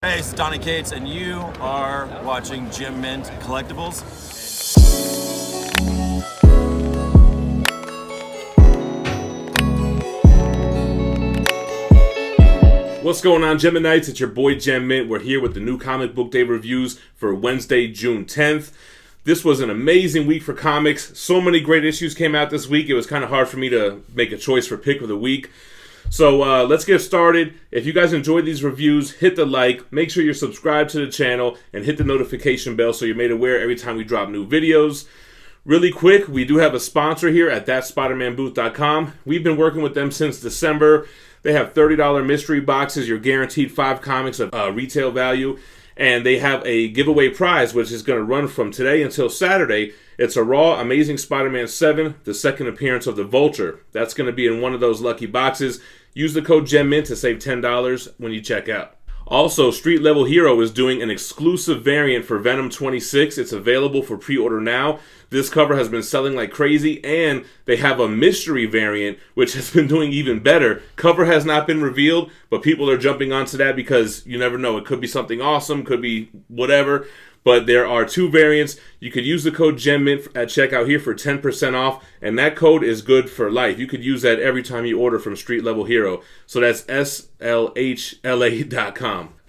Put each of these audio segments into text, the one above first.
Hey, it's Donnie Cates, and you are watching Mint Collectibles. What's going on, Geminites? It's your boy Gem Mint. We're here with the new comic book day reviews for Wednesday, June 10th. This was an amazing week for comics. So many great issues came out this week. It was kind of hard for me to make a choice for pick of the week. So let's get started. If you guys enjoyed these reviews, hit the like, make sure you're subscribed to the channel, and hit the notification bell so you're made aware every time we drop new videos. Really quick, we do have a sponsor here at thatspidermanbooth.com. We've been working with them since December. They have $30 mystery boxes. You're guaranteed 5 comics of retail value. And they have a giveaway prize, which is going to run from today until Saturday. It's a Raw Amazing Spider-Man 7, the second appearance of the Vulture. That's going to be in one of those lucky boxes. Use the code GEMMINT to save $10 when you check out. Also, Street Level Hero is doing an exclusive variant for Venom 26. It's available for pre-order now. This cover has been selling like crazy, and they have a mystery variant, which has been doing even better. Cover has not been revealed, but people are jumping onto that because you never know. It could be something awesome, could be whatever. But there are 2 variants. You could use the code GEMMINT at checkout here for 10% off, and that code is good for life. You could use that every time you order from Street Level Hero. So that's SLHLA.com.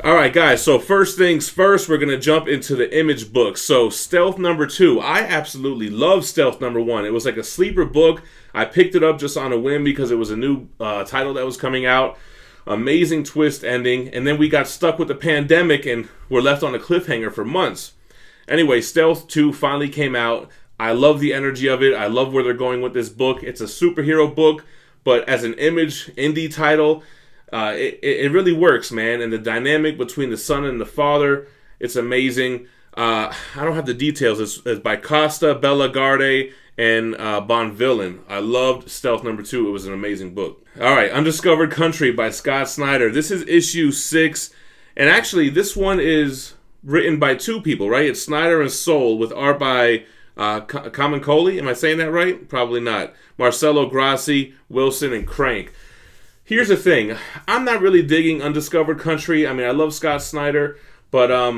Alright guys, so first things first, we're going to jump into the Image books. So Stealth number 2. I absolutely love Stealth number 1. It was like a sleeper book. I picked it up just on a whim because it was a new title that was coming out. Amazing twist ending, and then we got stuck with the pandemic and were left on a cliffhanger for months. Anyway, Stealth 2 finally came out. I love the energy of it. I love where they're going with this book. It's a superhero book, but as an Image indie title, it really works, man. And the dynamic between the son and the father, it's amazing. I don't have the details. It's by Costa, Bella Garde, and Bonvillain. I loved Stealth number 2. It was an amazing book. Alright, Undiscovered Country by Scott Snyder. This is issue 6. And actually, this one is written by 2 people, right? It's Snyder and Soule with art by Kamenkoli. Am I saying that right? Probably not. Marcelo Grassi, Wilson, and Crank. Here's the thing. I'm not really digging Undiscovered Country. I mean, I love Scott Snyder, but I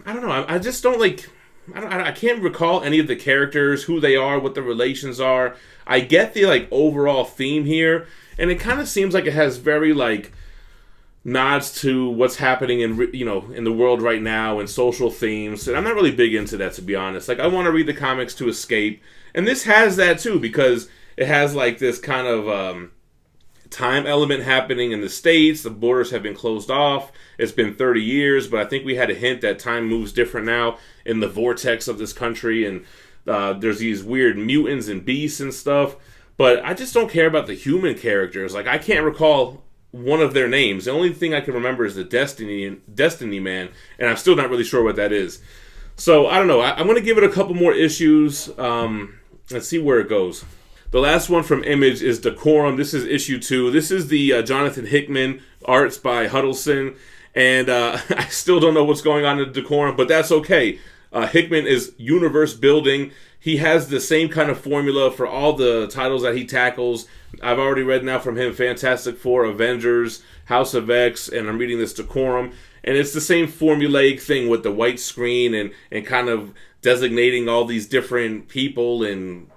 don't know. I just don't like... I can't recall any of the characters, who they are, what the relations are. I get the overall theme here, and it kind of seems like it has very nods to what's happening in in the world right now and social themes. And I'm not really big into that, to be honest. I want to read the comics to escape, and this has that too because it has this kind of time element happening in the States. The borders have been closed off. It's been 30 years, but I think we had a hint that time moves different now in the vortex of this country, and there's these weird mutants and beasts and stuff, but I just don't care about the human characters. I can't recall one of their names. The only thing I can remember is the Destiny Man, and I'm still not really sure what that is. So, I don't know. I'm going to give it a couple more issues. Let's see where it goes. The last one from Image is Decorum. This is issue 2. This is the Jonathan Hickman, arts by Huddleston. And I still don't know what's going on in Decorum, but that's okay. Hickman is universe building. He has the same kind of formula for all the titles that he tackles. I've already read now from him Fantastic Four, Avengers, House of X, and I'm reading this Decorum. And it's the same formulaic thing with the white screen and kind of designating all these different people and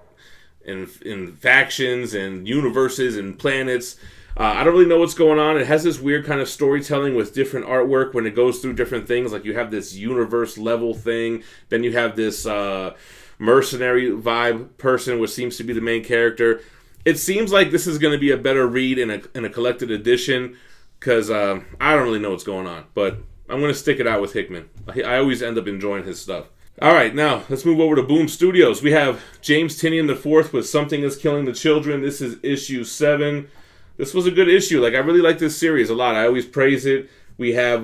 factions and universes and planets. I don't really know what's going on. It has this weird kind of storytelling with different artwork when it goes through different things. You have this universe level thing, then you have this mercenary vibe person, which seems to be the main character. It seems like this is going to be a better read in a collected edition because I don't really know what's going on. But I'm going to stick it out with Hickman. I always end up enjoying his stuff. Alright, now let's move over to Boom Studios. We have James Tynion IV with Something Is Killing the Children. This is issue 7. This was a good issue. I really like this series a lot. I always praise it. We have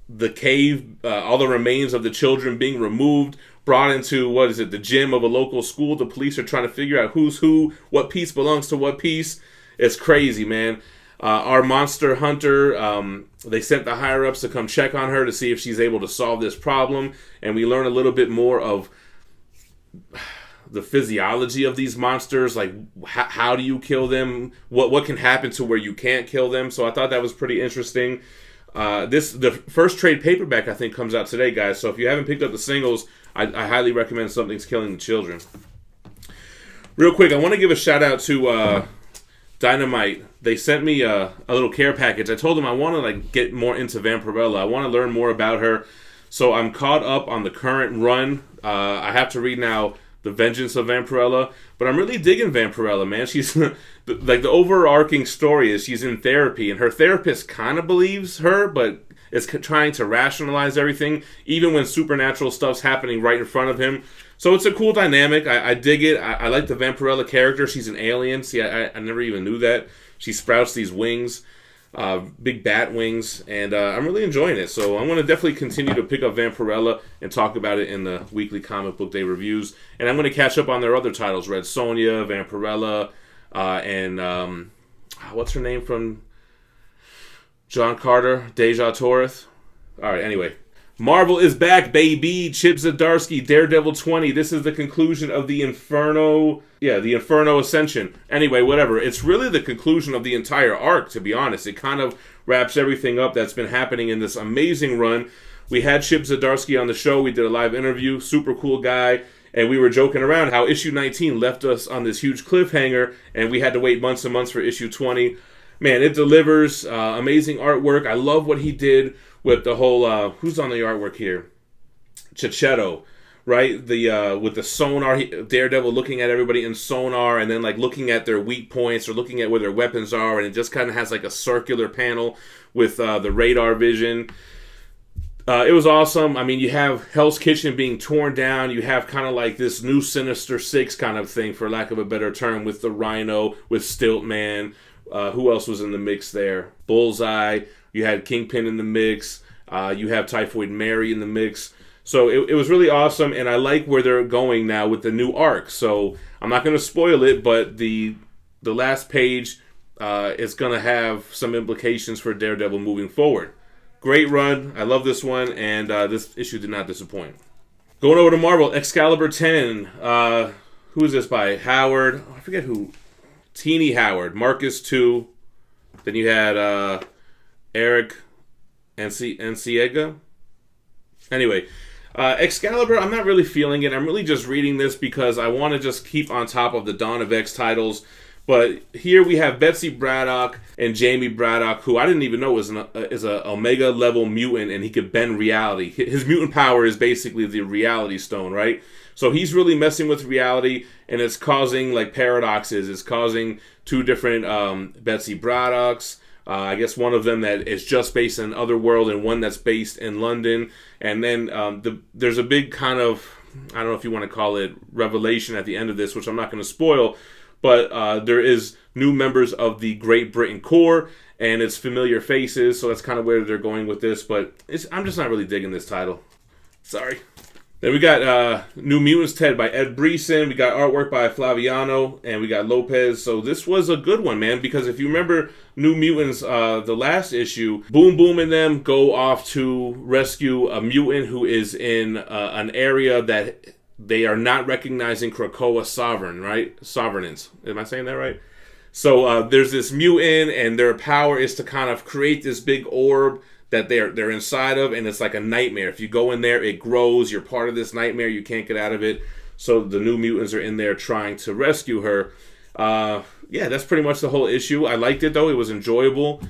the cave, all the remains of the children being removed, brought into, the gym of a local school. The police are trying to figure out who's who, what piece belongs to what piece. It's crazy, man. Our monster hunter, they sent the higher-ups to come check on her to see if she's able to solve this problem. And we learn a little bit more of the physiology of these monsters, how do you kill them, what can happen to where you can't kill them. So I thought that was pretty interesting. The first trade paperback, I think, comes out today, guys. So if you haven't picked up the singles, I highly recommend Something's Killing the Children. Real quick, I want to give a shout out to Dynamite. They sent me a little care package. I told them I want to get more into Vampirella. I want to learn more about her. So I'm caught up on the current run. I have to read now The Vengeance of Vampirella, but I'm really digging Vampirella, man. She's the overarching story is she's in therapy, and her therapist kind of believes her, but is trying to rationalize everything, even when supernatural stuff's happening right in front of him. So it's a cool dynamic. I dig it. I like the Vampirella character. She's an alien. See, I never even knew that. She sprouts these wings, big bat wings, and I'm really enjoying it. So I'm going to definitely continue to pick up Vampirella and talk about it in the weekly comic book day reviews. And I'm going to catch up on their other titles, Red Sonja, Vampirella, and what's her name from John Carter, Deja Torres. All right, anyway. Marvel is back, baby. Chip Zdarsky, Daredevil 20. This is the conclusion of the Inferno... Yeah, the Inferno Ascension. Anyway, whatever. It's really the conclusion of the entire arc, to be honest. It kind of wraps everything up that's been happening in this amazing run. We had Chip Zdarsky on the show. We did a live interview. Super cool guy. And we were joking around how issue 19 left us on this huge cliffhanger, and we had to wait months and months for issue 20. Man, it delivers. Amazing artwork. I love what he did with the whole, who's on the artwork here? Chichetto, right? With the sonar, Daredevil looking at everybody in sonar, and then looking at their weak points or looking at where their weapons are, and it just kind of has a circular panel with the radar vision. It was awesome. I mean, you have Hell's Kitchen being torn down. You have kind of this new Sinister Six kind of thing, for lack of a better term, with the Rhino, with Stiltman. Who else was in the mix there? Bullseye. You had Kingpin in the mix. You have Typhoid Mary in the mix. So it was really awesome, and I like where they're going now with the new arc. So I'm not going to spoil it, but the last page is going to have some implications for Daredevil moving forward. Great run. I love this one, and this issue did not disappoint. Going over to Marvel, Excalibur 10. Who is this by? Howard. I forget who. Teeny Howard. Marcus 2. Then you had Eric Enciega. Anyway, Excalibur, I'm not really feeling it. I'm really just reading this because I want to just keep on top of the Dawn of X titles. But here we have Betsy Braddock and Jamie Braddock, who I didn't even know is a Omega level mutant, and he could bend reality. His mutant power is basically the Reality Stone, right? So he's really messing with reality, and it's causing paradoxes. It's causing two different Betsy Braddocks. I guess one of them that is just based in Otherworld, and one that's based in London. And then there's a big kind of, I don't know if you want to call it, revelation at the end of this, which I'm not going to spoil. But there is new members of the Great Britain Corps, and it's familiar faces, so that's kind of where they're going with this. But I'm just not really digging this title. Sorry. Then we got New Mutants Ted by Ed Brisson. We got artwork by Flaviano, and we got Lopez. So this was a good one, man, because if you remember New Mutants, the last issue, Boom Boom and them go off to rescue a mutant who is in an area that they are not recognizing Krakoa sovereignance. Am I saying that right? So there's this mutant, and their power is to kind of create this big orb that they're inside of, and it's like a nightmare. If you go in there, it grows. You're part of this nightmare. You can't get out of it. So the New Mutants are in there trying to rescue her. Yeah, that's pretty much the whole issue. I liked it, though. It was enjoyable.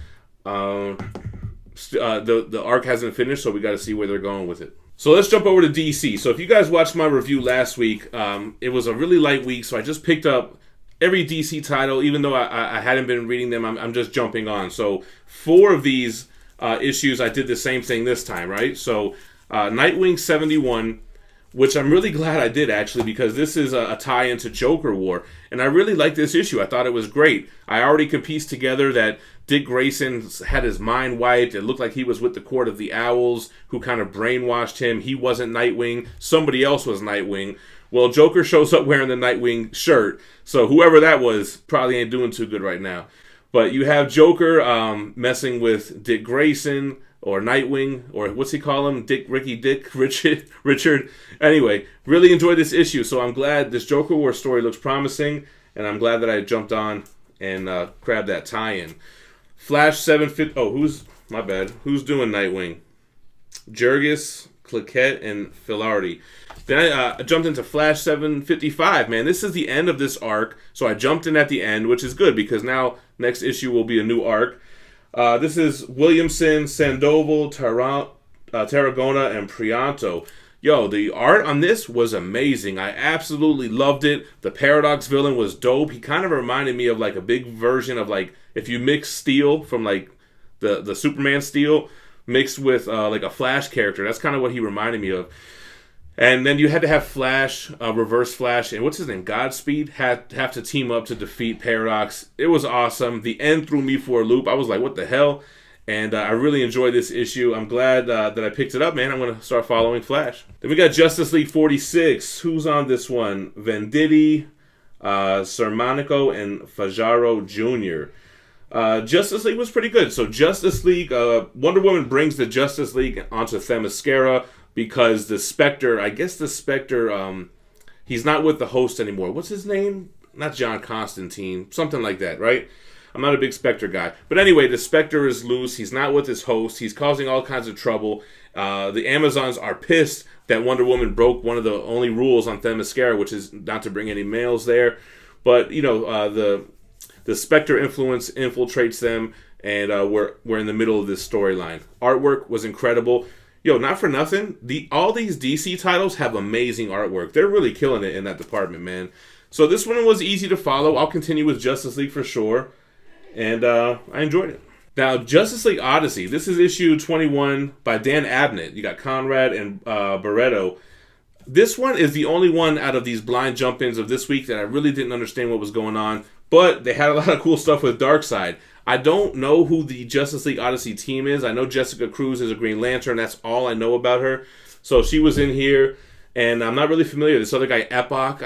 The arc hasn't finished, so we got to see where they're going with it. So let's jump over to DC. So if you guys watched my review last week, it was a really light week, so I just picked up every DC title. Even though I hadn't been reading them, I'm just jumping on. So 4 of these issues, I did the same thing this time, right? So Nightwing 71, which I'm really glad I did, actually, because this is a tie-in to Joker War, and I really liked this issue. I thought it was great. I already could piece together that Dick Grayson had his mind wiped. It looked like he was with the Court of the Owls, who kind of brainwashed him. He wasn't Nightwing. Somebody else was Nightwing. Well, Joker shows up wearing the Nightwing shirt, so whoever that was probably ain't doing too good right now. But you have Joker messing with Dick Grayson, or Nightwing, or what's he call him? Richard. Anyway, really enjoyed this issue, so I'm glad this Joker War story looks promising, and I'm glad that I jumped on and grabbed that tie-in. Flash 750. Oh, who's My bad. Who's doing Nightwing? Jurgis, Cliquette, and Filardi. Then I jumped into Flash 755, man. This is the end of this arc, so I jumped in at the end, which is good because now next issue will be a new arc. This is Williamson, Sandoval, Tarragona, and Prianto. Yo, the art on this was amazing. I absolutely loved it. The Paradox villain was dope. He kind of reminded me of like a big version of like if you mix Steel from like the Superman Steel mixed with like a Flash character. That's kind of what he reminded me of. And then you had to have Flash, Reverse Flash, and what's his name? Godspeed have to team up to defeat Paradox. It was awesome. The end threw me for a loop. I was like, what the hell? And I really enjoyed this issue. I'm glad that I picked it up, man. I'm going to start following Flash. Then we got Justice League 46. Who's on this one? Venditti, Sermanico, and Fajaro Jr. Justice League was pretty good. So Justice League, Wonder Woman brings the Justice League onto Themyscira because the Spectre, I guess the Spectre, he's not with the Host anymore. What's his name? Not John Constantine. Something like that, right? I'm not a big Spectre guy. But anyway, the Spectre is loose. He's not with his Host. He's causing all kinds of trouble. The Amazons are pissed that Wonder Woman broke one of the only rules on Themyscira, which is not to bring any males there. But, you know, the Spectre influence infiltrates them, and we're in the middle of this storyline. Artwork was incredible. Yo, not for nothing, all these DC titles have amazing artwork. They're really killing it in that department, man. So this one was easy to follow. I'll continue with Justice League for sure. And I enjoyed it. Now, Justice League Odyssey. This is issue 21 by Dan Abnett. You got Conrad and Barreto. This one is the only one out of these blind jump-ins of this week that I really didn't understand what was going on. But they had a lot of cool stuff with Darkseid. I don't know who the Justice League Odyssey team is. I know Jessica Cruz is a Green Lantern. That's all I know about her. So she was in here. And I'm not really familiar. This other guy, Epoch,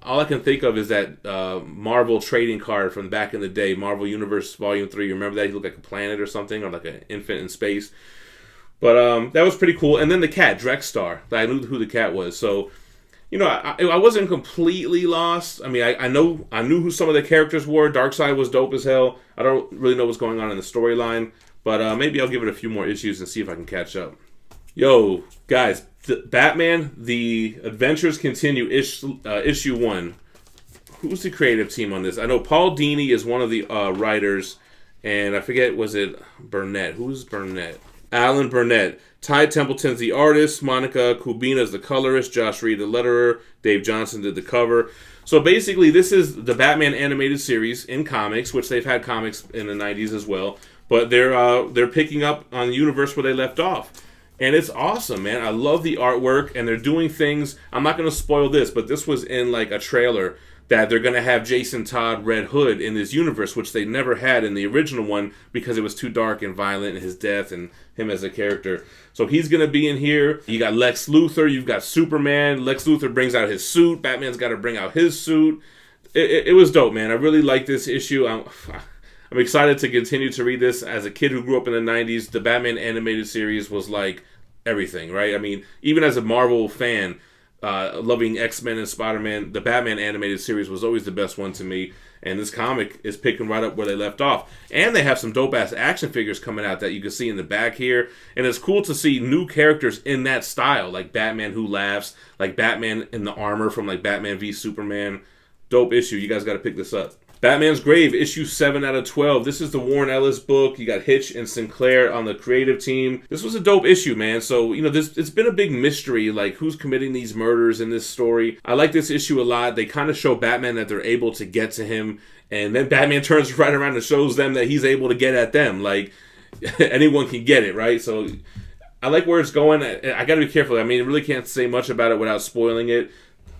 all I can think of is that Marvel trading card from back in the day, Marvel Universe Volume 3. Remember that? He looked like a planet or something, or like an infant in space. But that was pretty cool. And then the cat, Drexstar. I knew who the cat was. So, you know, I wasn't completely lost. I mean, I knew who some of the characters were. Darkseid was dope as hell. I don't really know what's going on in the storyline. But maybe I'll give it a few more issues and see if I can catch up. Yo, guys. Batman, The Adventures Continue, issue 1. Who's the creative team on this? I know Paul Dini is one of the writers, and I forget, was it Burnett? Who's Burnett? Alan Burnett. Ty Templeton's the artist, Monica Kubina's the colorist, Josh Reed the letterer, Dave Johnson did the cover. So basically, this is the Batman animated series in comics, which they've had comics in the 90s as well, but they're picking up on the universe where they left off. And it's awesome, man. I love the artwork, and they're doing things. I'm not going to spoil this, but this was in like a trailer that they're going to have Jason Todd Red Hood in this universe, which they never had in the original one because it was too dark and violent, and his death and him as a character. So he's going to be in here. You got Lex Luthor. You've got Superman. Lex Luthor brings out his suit. Batman's got to bring out his suit. It was dope, man. I really like this issue. I'm excited to continue to read this. As a kid who grew up in the 90s, the Batman animated series was like everything, right? I mean, even as a Marvel fan, loving X-Men and Spider-Man, the Batman animated series was always the best one to me. And this comic is picking right up where they left off. And they have some dope-ass action figures coming out that you can see in the back here. And it's cool to see new characters in that style, like Batman Who Laughs, like Batman in the armor from like Batman v Superman. Dope issue. You guys got to pick this up. Batman's Grave, issue 7 out of 12. This is the Warren Ellis book. You got Hitch and Sinclair on the creative team. This was a dope issue, man. So, you know, it's been a big mystery, like who's committing these murders in this story. I like this issue a lot. They kind of show Batman that they're able to get to him, and then Batman turns right around and shows them that he's able to get at them. Like, anyone can get it, right? So, I like where it's going. I got to be careful. I mean, I really can't say much about it without spoiling it.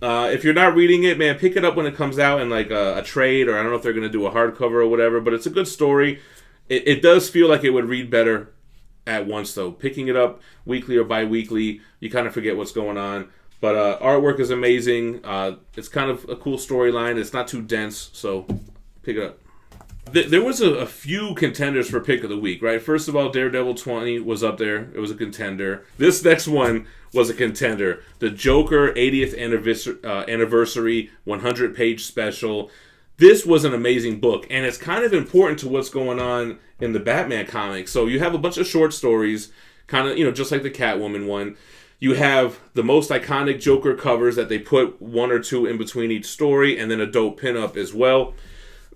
If you're not reading it, man, pick it up when it comes out in like a trade, or I don't know if they're going to do a hardcover or whatever, but it's a good story. It does feel like it would read better at once, though. Picking it up weekly or bi-weekly, you kind of forget what's going on. But artwork is amazing. It's kind of a cool storyline. It's not too dense, so pick it up. There was a few contenders for pick of the week, right? First of all, Daredevil 20 was up there. It was a contender. This next one was a contender. The Joker 80th anniversary 100-page special. This was an amazing book, and it's kind of important to what's going on in the Batman comics. So you have a bunch of short stories, kind of, just like the Catwoman one. You have the most iconic Joker covers that they put one or two in between each story, and then a dope pinup as well.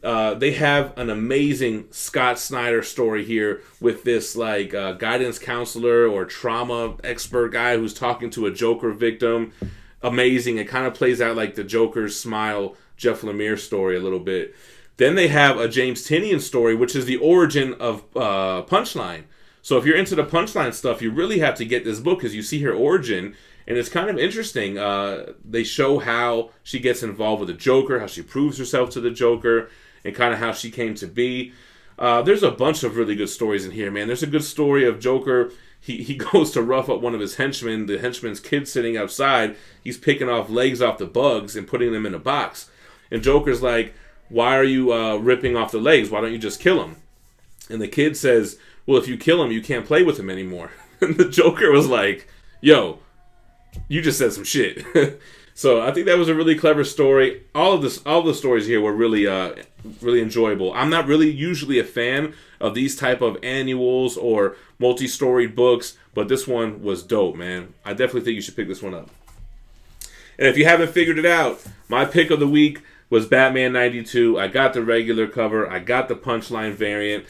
They have an amazing Scott Snyder story here with this guidance counselor or trauma expert guy who's talking to a Joker victim. Amazing. It kind of plays out like the Joker's Smile Jeff Lemire story a little bit. Then they have a James Tynion story, which is the origin of PUNCLINE. So if you're into the PUNCLINE stuff, you really have to get this book because you see her origin, and it's kind of interesting. They show how she gets involved with the Joker, how she proves herself to the Joker, and kind of how she came to be. There's a bunch of really good stories in here, man. There's a good story of Joker. He goes to rough up one of his henchmen. The henchman's kid sitting outside. He's picking off legs off the bugs and putting them in a box. And Joker's like, why are you ripping off the legs? Why don't you just kill him? And the kid says, well, if you kill him, you can't play with him anymore. And the Joker was like, yo, you just said some shit. So I think that was a really clever story. All the stories here were really enjoyable. I'm not really usually a fan of these type of annuals or multi-storied books, but this one was dope, man. I definitely think you should pick this one up. And if you haven't figured it out, my pick of the week was Batman 92. I got the regular cover. I got the PUNCLINE variant.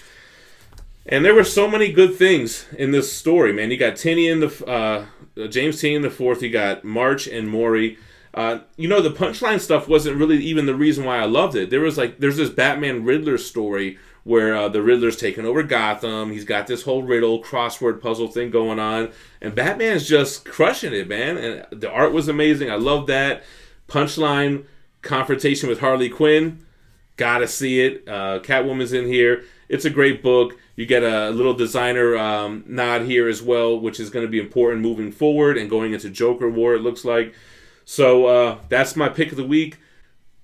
And there were so many good things in this story, man. You got James Tynion IV. You got March and Maury. The PUNCLINE stuff wasn't really even the reason why I loved it. There's this Batman Riddler story where the Riddler's taking over Gotham. He's got this whole riddle, crossword puzzle thing going on. And Batman's just crushing it, man. And the art was amazing. I love that. PUNCLINE confrontation with Harley Quinn. Gotta see it. Catwoman's in here. It's a great book. You get a little designer nod here as well, which is going to be important moving forward and going into Joker War, it looks like. So that's my pick of the week.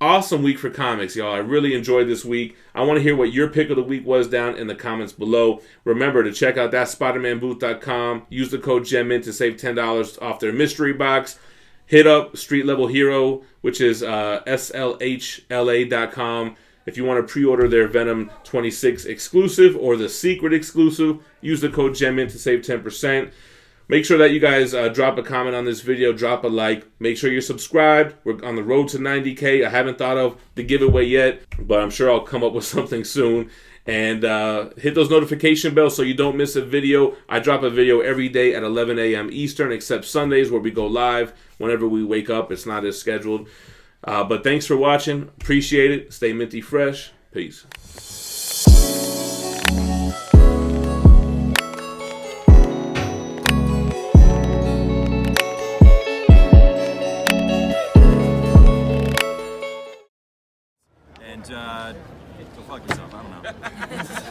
Awesome week for comics, y'all. I really enjoyed this week. I want to hear what your pick of the week was down in the comments below. Remember to check out thatSpidermanBooth.com. Use the code GemMint to save $10 off their mystery box. Hit up Street Level Hero, which is SLHLA.com. If you want to pre-order their Venom 26 exclusive or the Secret exclusive, use the code GemMint to save 10%. Make sure that you guys drop a comment on this video, drop a like. Make sure you're subscribed. We're on the road to 90K. I haven't thought of the giveaway yet, but I'm sure I'll come up with something soon. And hit those notification bells so you don't miss a video. I drop a video every day at 11 a.m. Eastern, except Sundays where we go live whenever we wake up. It's not as scheduled. But thanks for watching. Appreciate it. Stay minty fresh. Peace. And go fuck yourself. I don't know.